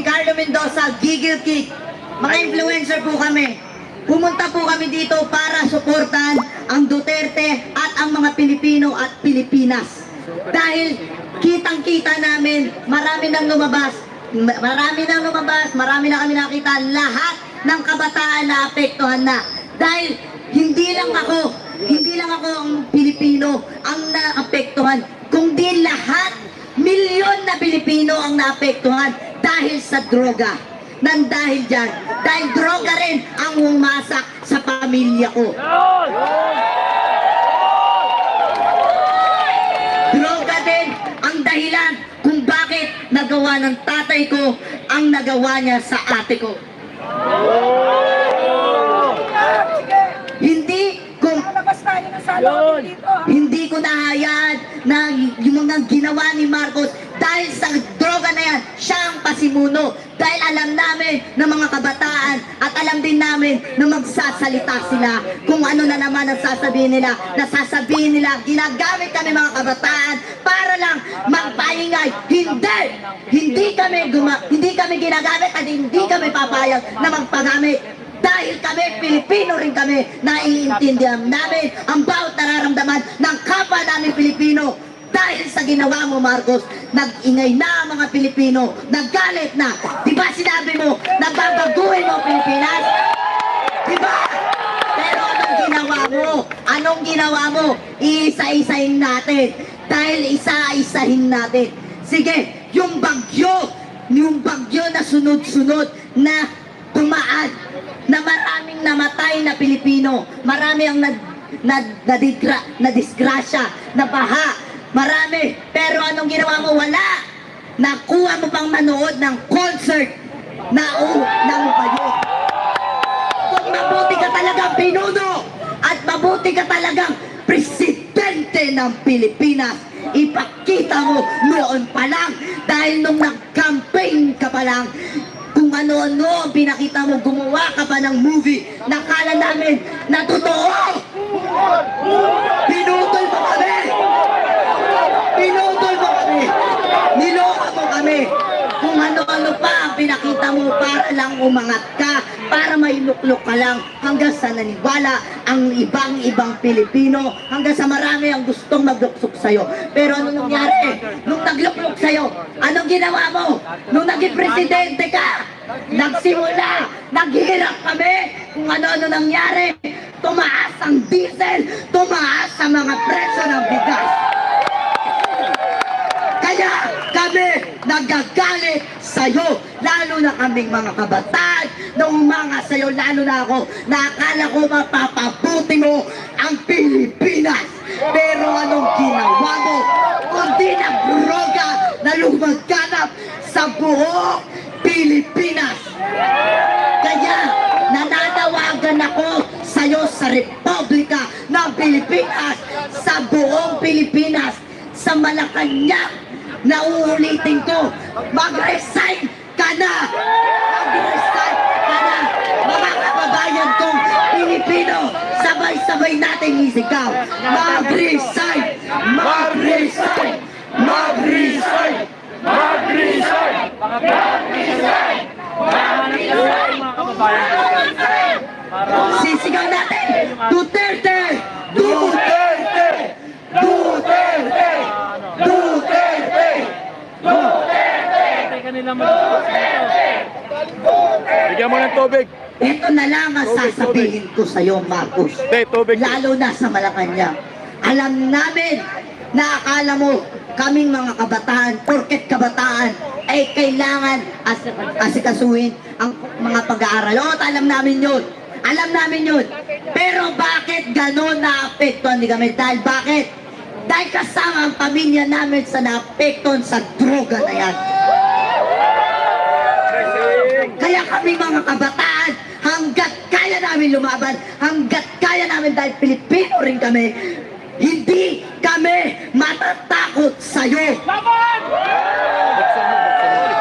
Carlo Mendoza, Giggle Kick. Mga influencer po kami. Pumunta po kami dito para suportan ang Duterte at ang mga Pilipino at Pilipinas. Dahil kitang-kita namin, marami nang lumabas, marami na kami nakita, lahat ng kabataan na apektuhan na. Dahil hindi lang ako ang Pilipino ang naapektuhan, kundi lahat, milyon na Pilipino ang naapektuhan dahil sa droga. Nandahil dyan, dahil droga rin ang umasak sa pamilya ko. Droga din ang dahilan kung bakit nagawa ng tatay ko ang nagawa niya sa ate ko. Hindi ko nahayaan na yung mga ginawa ni Marcos dahil sa droga na yan, siya ang pasimuno. Dahil alam namin na mga kabataan at alam din namin na magsasalita sila kung ano na naman ang sasabihin nila. Nasasabihin nila, ginagamit kami mga kabataan para lang magpaingay. Hindi kami ginagamit at hindi kami papayag na magpagamit. Dahil kami, Pilipino rin kami, naiintindihan namin ang bawat nararamdaman ng kapwa namin Pilipino. Dahil sa ginawa mo, Marcos, nag-ingay na ang mga Pilipino, naggalit na. Di ba sinabi mo, nagbabaguhin mo Pilipinas? Di ba? Pero anong ginawa mo? Anong ginawa mo? Iisa-isahin natin. Dahil isa-isahin natin. Sige, yung bagyo na sunod-sunod na tumaan, na maraming namatay na Pilipino, marami ang nadisgrasya, nabaha, marami. Pero anong ginawa mo? Wala. Nakuha mo pang manood ng concert na bagyo. Kung mabuti ka talagang pinuno at mabuti ka talagang presidente ng Pilipinas, ipakita mo noon pa lang, dahil nung nag-campaign ka pa lang, kung ano-ano ang pinakita mo, gumawa ka pa ng movie, nakala namin na totoo! Pinutol mo kami! Pinutol mo kami! Niloka mo kami! Kung ano-ano pa ang pinakita mo para lang umangat ka, para mailuklok ka lang, hanggang sa naniwala ang ibang Pilipino, hanggang sa marami ang gustong magluksok sa'yo. Pero ano nangyari? Nung nagluklok sa'yo, anong ginawa mo? Nung naging presidente ka, nagsimula, naghirap kami, kung ano-ano nangyari, tumaas ang diesel, tumaas ang mga presyo ng bigas. Kaya kami nagagalit sa'yo, lalo na kaming mga kabataan, na umanga sa'yo, lalo na ako, na akala ko mapapabuti mo ang Pilipinas. Pero anong ginawa mo? Kundi na droga na lumaganap sa buong Pilipinas. Kaya nananawagan ako sa'yo sa Republika ng Pilipinas, sa buong Pilipinas, sa Malacanang. Nauulitin ko, mag-resign ka na! Mag-resign ka na! Mga kababayan kong Pilipino, sabay-sabay natin isigaw. Mag-resign! Mag-resign! Mag-resign! Mag-resign! Mag-resign! Mag-resign! Sisigaw natin! Duterte! Duterte! Duterte! Duterte! Duterte! Bigyan mo ng tubig. Ito na lang ang sasabihin ko sa iyo, Marcos. Lalo na sa Malacanang. Alam namin na akala mo kaming mga kabataan, porket kabataan, ay kailangan asikasuhin ang mga pag-aaral. O, alam namin yun. Alam namin yun. Pero bakit gano'n naapektuhan ni kami? Dahil bakit? Dahil kasama ang pamilya namin sa naapektuhan sa droga na yan. Kaya kami mga kabataan, hanggat kaya namin lumaban, hanggat kaya namin dahil Pilipino rin kami, hindi kami matatakot sa'yo.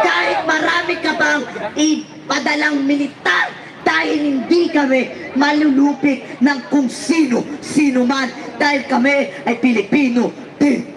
Kahit marami ka bang ipadalang militar, dahil hindi kami malulupit ng kung sino man, dahil kami ay Pilipino din.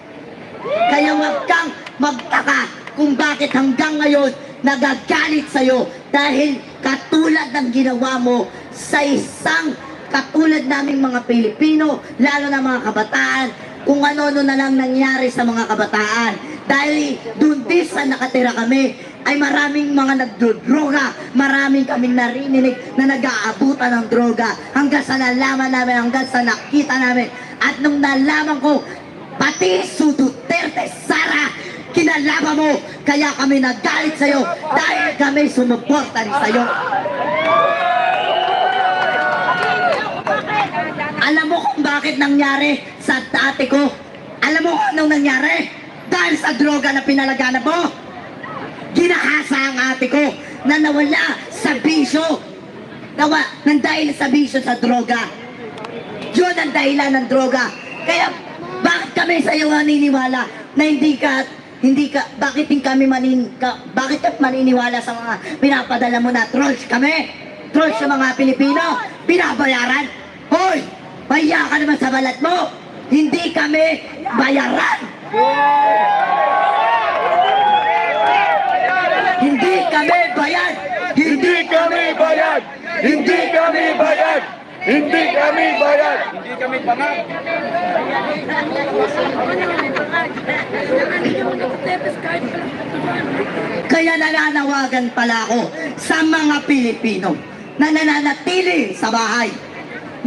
Kaya wag kang magtaka kung bakit hanggang ngayon nagagalit sa'yo dahil katulad ng ginawa mo sa isang katulad naming mga Pilipino, lalo na mga kabataan, kung ano-ano na lang nangyari sa mga kabataan. Dahil dun din sa nakatira kami, ay maraming mga nagdodroga, maraming kaming narinig na nag-aabutan ng droga, hanggang sa nalaman namin, hanggang sa nakita namin. At nung nalaman ko, pati su Duterte, Sara, kinalaban mo, kaya kami nagalit sa'yo, dahil kami sumuporta rin sa'yo. Alam mo kung bakit nangyari sa ate ko? Alam mo kung anong nangyari? Dahil sa droga na pinalaganap mo. Ginahasa ang ate ko na nawala sa bisyo. Nang dahil sa bisyo sa droga. Yun ang dahilan ng droga. Kaya bakit kami sa iyo naniniwala na bakit ka maniniwala sa mga pinapadala mo na trolls kami? Trolls sa mga Pilipino? Binabayaran? Hoy! Baya ka naman sa balat mo! Hindi kami bayaran! Hindi kami bayad! Hindi kami bayad! Hindi kami bayad! Hindi kami bayad! Hindi kami pangag! Kaya nananawagan pala ako sa mga Pilipino na nananatili sa bahay.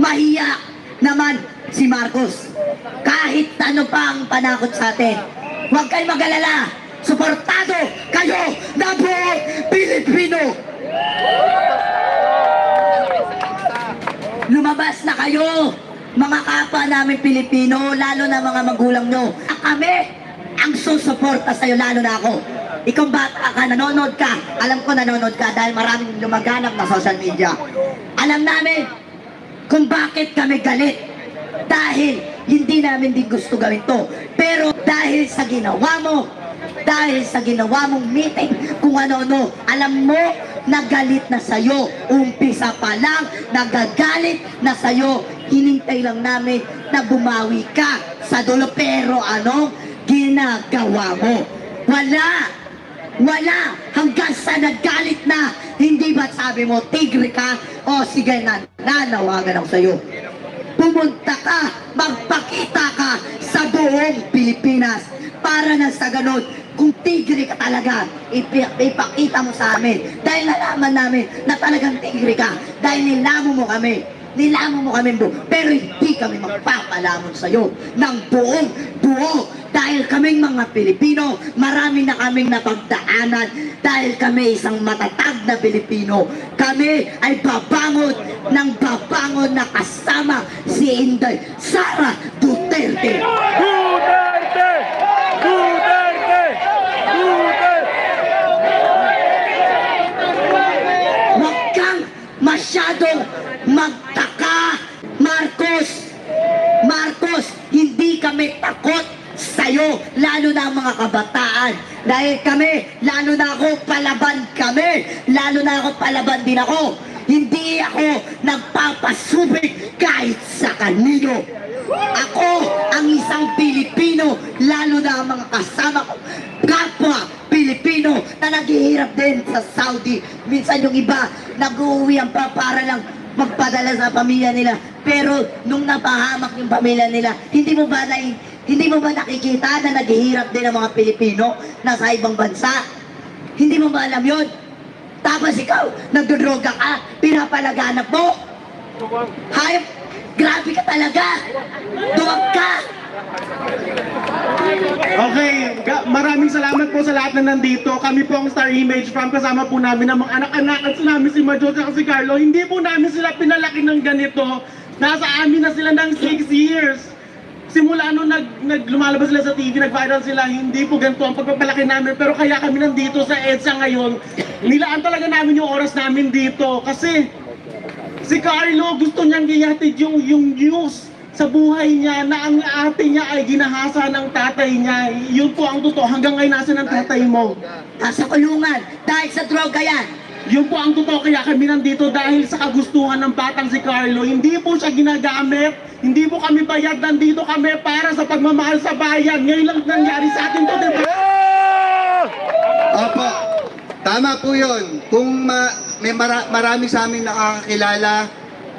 Mahiya naman si Marcos. Kahit ano pa ang panakot sa atin, huwag kayong mag-alala. Suportado kayo na buong Pilipino. Lumabas na kayo, mga kapwa namin Pilipino, lalo na mga magulang nyo. Kami ang susuporta sa'yo, lalo na ako. Ikaw bata ka, nanonood ka. Alam ko nanonood ka dahil maraming lumaganap na social media. Alam namin kung bakit kami galit. Dahil hindi namin din gusto gawin to. Pero dahil sa ginawa mo, dahil sa ginawa mong meeting, kung ano-ano, alam mo, nagalit na sa'yo. Umpisa pa lang, nagagalit na sa'yo. Hinintay lang namin na bumawi ka sa dulo. Pero anong ginagawa mo? Wala! Hanggang sa nagalit na, hindi ba sabi mo, tigre ka? O sige na, nanawagan ako sa'yo. Pumunta ka, magpakita ka sa buong Pilipinas para na sa ganun, kung tigre ka talaga, ipakita mo sa amin. Dahil nalaman namin na talagang tigre ka. Dahil nilamo mo kami. Pero hindi kami magpapalamon sa'yo ng buong buo. Dahil kaming mga Pilipino, marami na kaming napagdaanan. Dahil kami isang matatag na Pilipino. Kami ay babangon ng babangon na kasama si Inday Sara Duterte. Duterte! Duterte! Duterte! Huwag kang masyadong magtaka, Marcos, hindi kami takot sa'yo, lalo na ang mga kabataan. Dahil kami, lalo na ako, palaban kami. Lalo na ako, palaban din ako. Hindi ako nagpapasubig kahit sa kanino. Ako ang isang Pilipino, lalo na ang mga kasama ko, kapwa Pilipino na naghihirap din sa Saudi. Minsan yung iba, nag-uuwi ang para lang magpadala sa pamilya nila. Pero nung napahamak yung pamilya nila, hindi mo ba nakikita na naghihirap din ang mga Pilipino na sa ibang bansa? Hindi mo ba alam yun? Tapos ikaw, nagdodroga ka, pinapalaganap mo. Hayop, grabe ka talaga. Duwag ka. Okay, maraming salamat po sa lahat na nandito. Kami po ang Star Image Fam. Kasama po namin ang mga anak-anak at namin si Major at si Carlo. Hindi po namin sila pinalaki ng ganito. Nasa amin na sila ng 6 years. Simula nung lumalabas sila sa TV, nag-viral sila, hindi po ganito ang pagpapalaki namin. Pero kaya kami nandito sa EDSA ngayon, nilaan talaga namin yung oras namin dito. Kasi si Carlo gusto niyang ihatid yung news sa buhay niya na ang ate niya ay ginahasa ng tatay niya. Yun po ang totoo. Hanggang ngayon nasa ng tatay mo. Nasa kulungan dahil sa droga yan. Yun po ang totoo, kaya kami nandito dahil sa kagustuhan ng batang si Carlo. Hindi po siya ginagamit, hindi po kami bayad, nandito kami para sa pagmamahal sa bayan. Ngayon lang nangyari sa atin to, diba? Yeah! Opo. Tama po yun. Kung marami sa amin nakakakilala,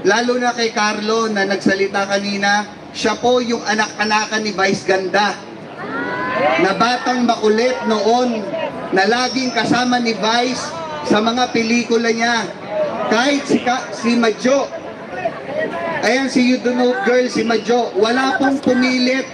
lalo na kay Carlo na nagsalita kanina, siya po yung anak-anakan ni Vice Ganda. Na batang makulit noon, na laging kasama ni Vice sa mga pelikula niya. Kahit si Madjo, ayan si You Don't Know Girl, si Madjo, wala pong pumilit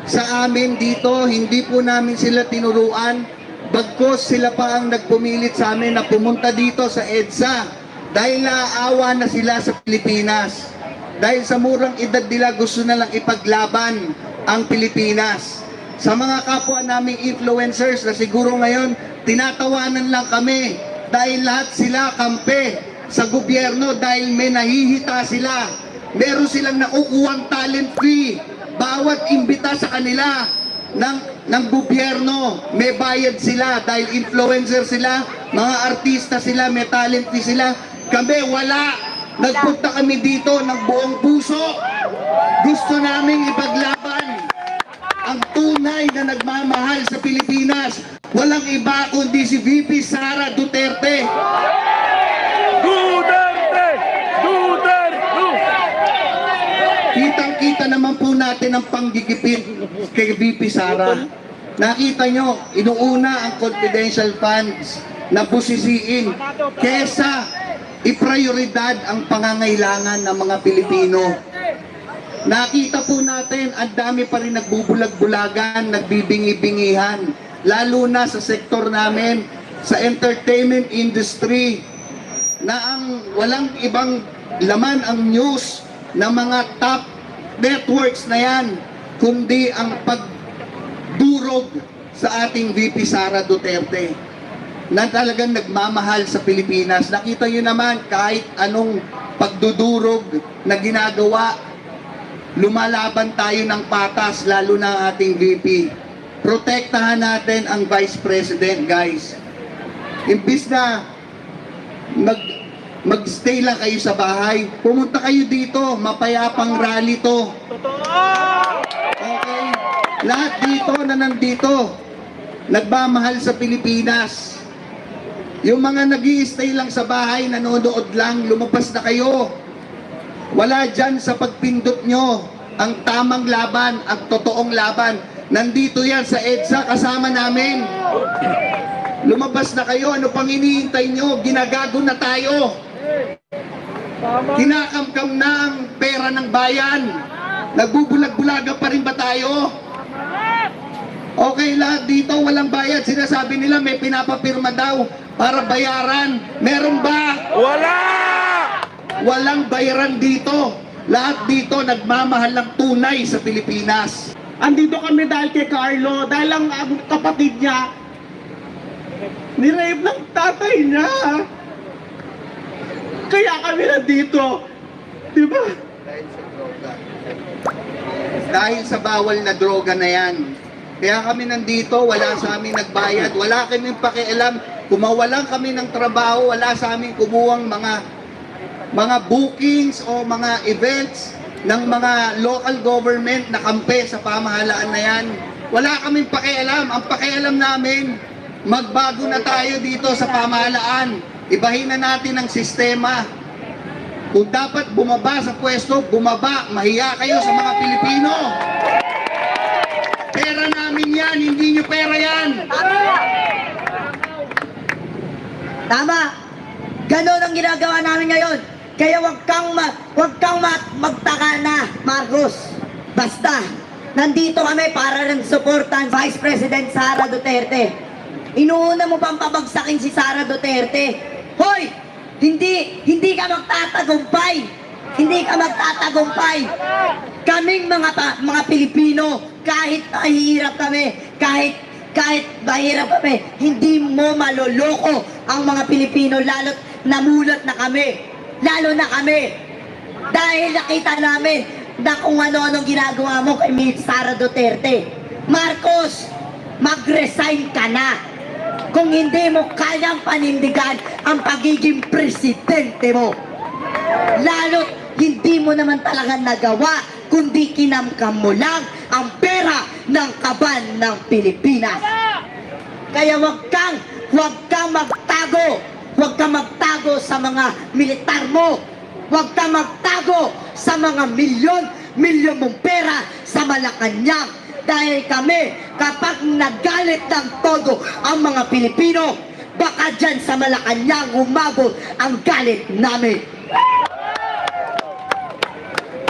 sa amin dito, hindi po namin sila tinuruan. Bagkos sila pa ang nagpumilit sa amin na pumunta dito sa EDSA dahil naaawa na sila sa Pilipinas. Dahil sa murang edad nila gusto na lang ipaglaban ang Pilipinas. Sa mga kapwa naming influencers na siguro ngayon tinatawanan lang kami dahil lahat sila kampe sa gobyerno dahil may nahihita sila. Meron silang nakukuhang talent fee. Bawat imbita sa kanila ng gobyerno, may bayad sila dahil influencer sila, mga artista sila, may talent fee sila. Kami wala. Nagpunta kami dito ng buong puso. Gusto naming ipaglaban ang tunay na nagmamahal sa Pilipinas. Walang iba kundi si VP Sara Duterte. Duterte! Duterte! Kitang-kita naman po natin ang panggigipit kay VP Sara. Nakita nyo, inuuna ang confidential funds na busisiin kesa iprioridad ang pangangailangan ng mga Pilipino. Nakita po natin, ang dami pa rin nagbubulag-bulagan, nagbibingi-bingihan, lalo na sa sektor namin, sa entertainment industry, na ang walang ibang laman ang news ng mga top networks na yan, kundi ang pagdurog sa ating VP Sara Duterte na talagang nagmamahal sa Pilipinas. Nakita nyo naman kahit anong pagdudurog na ginagawa, lumalaban tayo ng patas, lalo na ang ating VP. Protektahan natin ang Vice President, guys. Imbis na magstay lang kayo sa bahay, pumunta kayo dito, mapayapang rally to. Okay? Lahat dito na nandito, nagmamahal sa Pilipinas. Yung mga nag-i-stay lang sa bahay, nanonood lang, lumabas na kayo. Wala dyan sa pagpindot nyo ang tamang laban, ang totoong laban. Nandito yan sa EDSA, kasama namin. Lumabas na kayo, ano pang iniintay nyo? Ginagago na tayo. Kinakamkam na ang pera ng bayan. Nagbubulag-bulaga pa rin ba tayo? Okay, lahat dito walang bayad. Sinasabi nila may pinapapirma daw para bayaran. Meron ba? Wala! Walang bayaran dito. Lahat dito nagmamahal ng tunay sa Pilipinas. Andito kami dahil kay Carlo, dahil ang kapatid niya, nirape ng tatay niya. Kaya kami nandito. Diba? Dahil sa bawal na droga na yan. Kaya kami nandito, wala sa amin nagbayad, wala kaming pakialam. Kumawalan kami ng trabaho, wala sa amin kumuhang mga bookings o mga events ng mga local government na kampe sa pamahalaan na yan. Wala kaming pakialam. Ang pakialam namin, magbago na tayo dito sa pamahalaan. Ibahin na natin ang sistema. Kung dapat bumaba sa pwesto, bumaba. Mahiya kayo sa mga Pilipino. Pera namin yan, hindi nyo pera yan. Tama. Ganon ang ginagawa namin ngayon. Kaya wag kang magtaka na, Marcos. Basta, nandito kami para rin supportan Vice President Sara Duterte. Inuuna mo pang pabagsakin si Sara Duterte. Hoy! Hindi ka magtatagumpay. Hindi ka magtatagumpay. Kaming mga Pilipino, kahit mahirap kami, kahit mahirap kami, hindi mo maloloko ang mga Pilipino, lalo't namulat na kami. Lalo na kami. Dahil nakita namin na kung ano-anong ginagawa mo kay Miss Sara Duterte. Marcos, mag-resign ka na. Kung hindi mo kayang panindigan ang pagiging presidente mo. Lalo't hindi mo naman talaga nagawa, kundi kinamkam mo lang ang pera ng kaban ng Pilipinas. Kaya wag kang huwag kang magtago. Huwag kang magtago sa mga militar mo. Huwag kang magtago sa mga milyon mong pera sa Malacanang. Dahil kami, kapag nagalit ng todo ang mga Pilipino, baka dyan sa Malacanang umabot ang galit namin.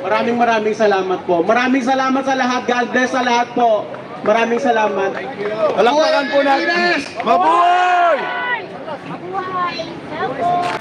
Maraming salamat po. Maraming salamat sa lahat. God bless sa lahat po. Maraming salamat. Palakpakan po natin. Mabuhay! Mabuhay!